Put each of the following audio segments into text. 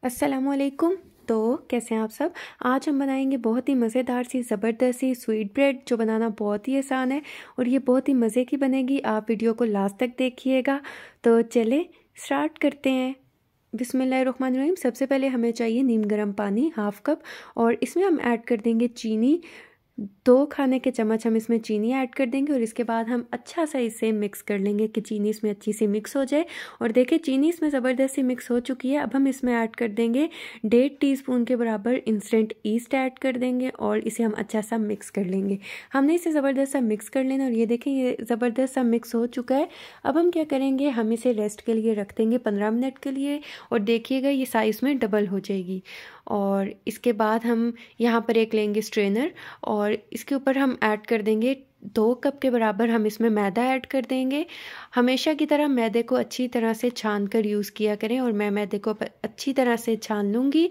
अस्सलामुअलैकुम। तो कैसे हैं आप सब। आज हम बनाएंगे बहुत ही मज़ेदार सी ज़बरदस्त सी स्वीट ब्रेड, जो बनाना बहुत ही आसान है और ये बहुत ही मज़े की बनेगी। आप वीडियो को लास्ट तक देखिएगा। तो चले स्टार्ट करते हैं। बिस्मिल्लाहिर्रहमानिर्रहीम। सबसे पहले हमें चाहिए नीम गर्म पानी 1/2 कप, और इसमें हम ऐड कर देंगे चीनी। 2 खाने के चम्मच हम इसमें चीनी ऐड कर देंगे और इसके बाद हम अच्छा सा इसे मिक्स कर लेंगे कि चीनी इसमें अच्छी सी मिक्स हो जाए। और देखिए चीनी इसमें ज़बरदस्त सी मिक्स हो चुकी है। अब हम इसमें ऐड कर देंगे 1.5 टीस्पून के बराबर इंस्टेंट ईस्ट ऐड कर देंगे और इसे हम अच्छा सा मिक्स कर लेंगे। हमने इसे ज़बरदस्त सा मिक्स कर लेना और ये देखें ये ज़बरदस्त सा मिक्स हो चुका है। अब हम क्या करेंगे, हम इसे रेस्ट के लिए रख देंगे 15 मिनट के लिए, और देखिएगा ये साइज़ में डबल हो जाएगी। और इसके बाद हम यहाँ पर एक लेंगे स्ट्रेनर और इसके ऊपर हम ऐड कर देंगे 2 कप के बराबर हम इसमें मैदा ऐड कर देंगे। हमेशा की तरह मैदे को अच्छी तरह से छान कर यूज़ किया करें, और मैं मैदे को अच्छी तरह से छान लूँगी।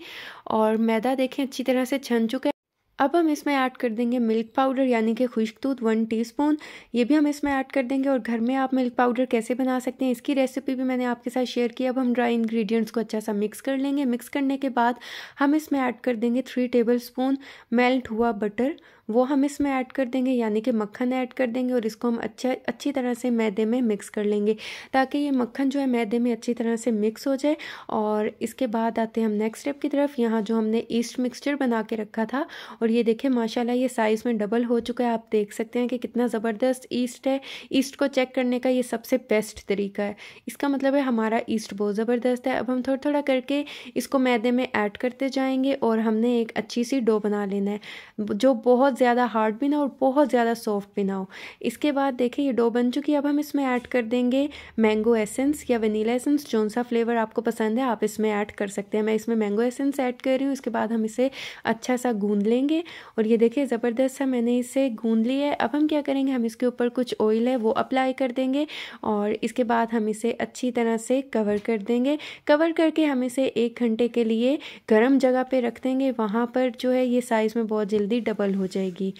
और मैदा देखें अच्छी तरह से छन चुका है। अब हम इसमें ऐड कर देंगे मिल्क पाउडर यानी कि खुश्क दूध 1 टीस्पून। ये भी हम इसमें ऐड कर देंगे। और घर में आप मिल्क पाउडर कैसे बना सकते हैं इसकी रेसिपी भी मैंने आपके साथ शेयर की। अब हम ड्राई इंग्रेडिएंट्स को अच्छा सा मिक्स कर लेंगे। मिक्स करने के बाद हम इसमें ऐड कर देंगे 3 टेबलस्पून मेल्ट हुआ बटर, वो हम इसमें ऐड कर देंगे यानी कि मक्खन ऐड कर देंगे। और इसको हम अच्छी तरह से मैदे में मिक्स कर लेंगे ताकि ये मक्खन जो है मैदे में अच्छी तरह से मिक्स हो जाए। और इसके बाद आते हैं हम नेक्स्ट स्टेप की तरफ। यहाँ जो हमने ईस्ट मिक्सचर बना के रखा था, और ये देखें माशाल्लाह ये साइज़ में डबल हो चुका है। आप देख सकते हैं कि कितना ज़बरदस्त ईस्ट है। ईस्ट को चेक करने का ये सबसे बेस्ट तरीका है। इसका मतलब है हमारा ईस्ट बहुत ज़बरदस्त है। अब हम थोड़ा थोड़ा करके इसको मैदे में ऐड करते जाएंगे और हमने एक अच्छी सी डो बना लेना है, जो बहुत ज़्यादा हार्ड भी ना और बहुत ज़्यादा सॉफ्ट भी ना हो। इसके बाद देखिए ये डो बन चुकी है। अब हम इसमें ऐड कर देंगे मैंगो एसेंस या वनीला एसेंस, जौन सा फ्लेवर आपको पसंद है आप इसमें ऐड कर सकते हैं। मैं इसमें मैंगो एसेंस ऐड कर रही हूँ। इसके बाद हम इसे अच्छा सा गूंद लेंगे और ये देखिए ज़बरदस्त सा मैंने इसे गूंद लिया है। अब हम क्या करेंगे, हम इसके ऊपर कुछ ऑयल है वो अप्लाई कर देंगे और इसके बाद हम इसे अच्छी तरह से कवर कर देंगे। कवर करके हम इसे 1 घंटे के लिए गर्म जगह पे रख देंगे। वहाँ पर जो है ये साइज़ में बहुत जल्दी डबल हो जाएगी।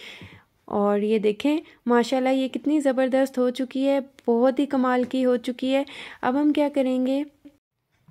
और ये देखें माशाल्लाह ये कितनी ज़बरदस्त हो चुकी है, बहुत ही कमाल की हो चुकी है। अब हम क्या करेंगे,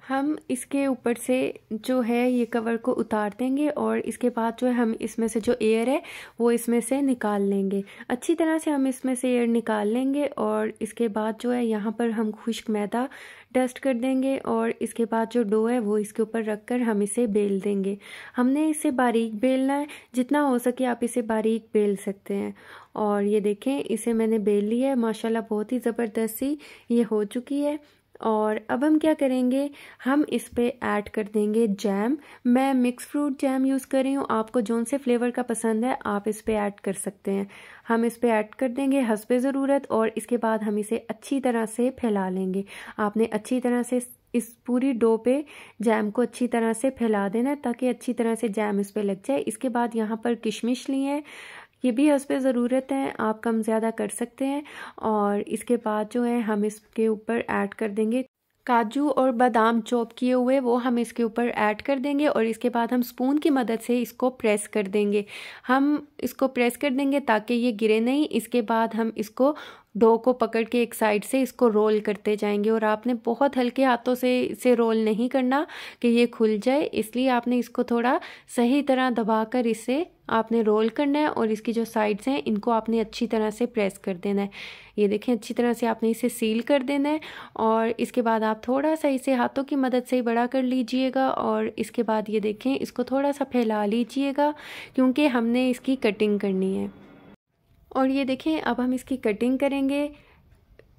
हम इसके ऊपर से जो है ये कवर को उतार देंगे और इसके बाद जो है हम इसमें से जो एयर है वो इसमें से निकाल लेंगे। अच्छी तरह से हम इसमें से एयर निकाल लेंगे और इसके बाद जो है यहाँ पर हम खुश्क मैदा डस्ट कर देंगे और इसके बाद जो डो है वो इसके ऊपर रख कर हम इसे बेल देंगे। हमने इसे बारीक बेलना है, जितना हो सके आप इसे बारीक बेल सकते हैं। और ये देखें इसे मैंने बेल लिया है, माशाल्लाह बहुत ही ज़बरदस्त सी ये हो चुकी है। और अब हम क्या करेंगे, हम इस पे ऐड कर देंगे जैम। मैं मिक्स फ्रूट जैम यूज़ कर रही हूँ, आपको जौन से फ्लेवर का पसंद है आप इस पे ऐड कर सकते हैं। हम इस पे ऐड कर देंगे हस्बे ज़रूरत और इसके बाद हम इसे अच्छी तरह से फैला लेंगे। आपने अच्छी तरह से इस पूरी डो पे जैम को अच्छी तरह से फैला देना है ताकि अच्छी तरह से जैम इस पे लग जाए। इसके बाद यहाँ पर किशमिश लिए हैं, ये भी हस्बे ज़रूरत है, आप कम ज़्यादा कर सकते हैं। और इसके बाद जो है हम इसके ऊपर ऐड कर देंगे काजू और बादाम चॉप किए हुए, वो हम इसके ऊपर ऐड कर देंगे और इसके बाद हम स्पून की मदद से इसको प्रेस कर देंगे। हम इसको प्रेस कर देंगे ताकि ये गिरे नहीं। इसके बाद हम इसको डो को पकड़ के एक साइड से इसको रोल करते जाएंगे और आपने बहुत हल्के हाथों से इसे रोल नहीं करना कि ये खुल जाए, इसलिए आपने इसको थोड़ा सही तरह दबाकर इसे आपने रोल करना है और इसकी जो साइड्स हैं इनको आपने अच्छी तरह से प्रेस कर देना है। ये देखें अच्छी तरह से आपने इसे सील कर देना है और इसके बाद आप थोड़ा सा इसे हाथों की मदद से बड़ा कर लीजिएगा और इसके बाद ये देखें इसको थोड़ा सा फैला लीजिएगा क्योंकि हमने इसकी कटिंग करनी है। और ये देखें अब हम इसकी कटिंग करेंगे।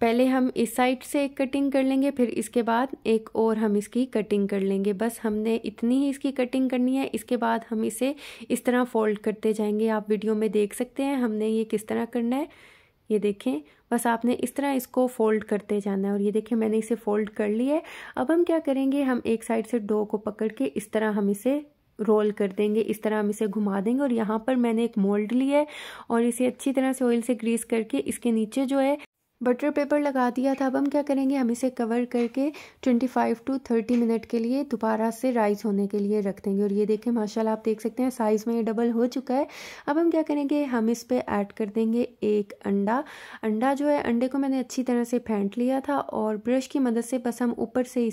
पहले हम इस साइड से एक कटिंग कर लेंगे, फिर इसके बाद एक और हम इसकी कटिंग कर लेंगे। बस हमने इतनी ही इसकी कटिंग करनी है। इसके बाद हम इसे इस तरह फोल्ड करते जाएंगे। आप वीडियो में देख सकते हैं हमने ये किस तरह करना है। ये देखें बस आपने इस तरह इसको फोल्ड करते जाना है और ये देखें मैंने इसे फोल्ड कर लिया है। अब हम क्या करेंगे, हम एक साइड से डो को पकड़ के इस तरह हम इसे रोल कर देंगे, इस तरह हम इसे घुमा देंगे। और यहाँ पर मैंने एक मोल्ड लिया है और इसे अच्छी तरह से ऑयल से ग्रीस करके इसके नीचे जो है बटर पेपर लगा दिया था। अब हम क्या करेंगे, हम इसे कवर करके 25 to 30 मिनट के लिए दोबारा से राइस होने के लिए रख देंगे। और ये देखें माशाल्लाह आप देख सकते हैं साइज़ में ये डबल हो चुका है। अब हम क्या करेंगे, हम इस पे ऐड कर देंगे एक अंडा जो है, अंडे को मैंने अच्छी तरह से फेंट लिया था और ब्रश की मदद से बस हम ऊपर से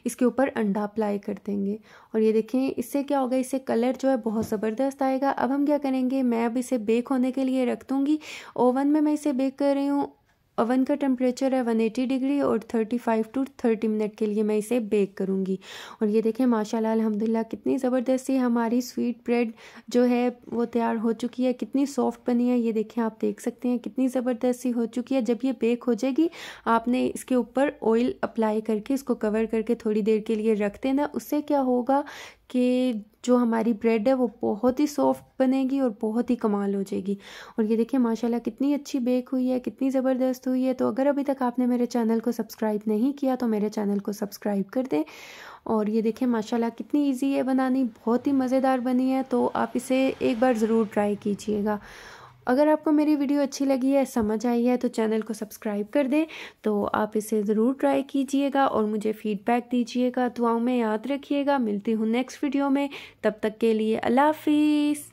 इसके ऊपर अंडा अप्लाई कर देंगे। और ये देखें इससे क्या होगा, इससे कलर जो है बहुत ज़बरदस्त आएगा। अब हम क्या करेंगे, मैं अब इसे बेक होने के लिए रख दूँगी। ओवन में मैं इसे बेक कर रही हूँ। ओवन का टेम्परेचर है 180 डिग्री और 35 to 30 मिनट के लिए मैं इसे बेक करूँगी। और ये देखें माशाल्लाह अल्हम्दुलिल्लाह कितनी ज़बरदस्त सी हमारी स्वीट ब्रेड जो है वो तैयार हो चुकी है, कितनी सॉफ्ट बनी है। ये देखें आप देख सकते हैं कितनी ज़बरदस्त सी हो चुकी है। जब ये बेक हो जाएगी आपने इसके ऊपर ऑयल अप्लाई करके इसको कवर करके थोड़ी देर के लिए रख देना। उससे क्या होगा कि जो हमारी ब्रेड है वो बहुत ही सॉफ्ट बनेगी और बहुत ही कमाल हो जाएगी। और ये देखिए माशाल्लाह कितनी अच्छी बेक हुई है, कितनी ज़बरदस्त हुई है। तो अगर अभी तक आपने मेरे चैनल को सब्सक्राइब नहीं किया तो मेरे चैनल को सब्सक्राइब कर दें। और ये देखें माशाल्लाह कितनी इजी है बनानी, बहुत ही मज़ेदार बनी है। तो आप इसे एक बार ज़रूर ट्राई कीजिएगा। अगर आपको मेरी वीडियो अच्छी लगी है, समझ आई है, तो चैनल को सब्सक्राइब कर दें। तो आप इसे ज़रूर ट्राई कीजिएगा और मुझे फ़ीडबैक दीजिएगा। दुआओं में याद रखिएगा। मिलती हूँ नेक्स्ट वीडियो में, तब तक के लिए अल्लाह हाफिज़।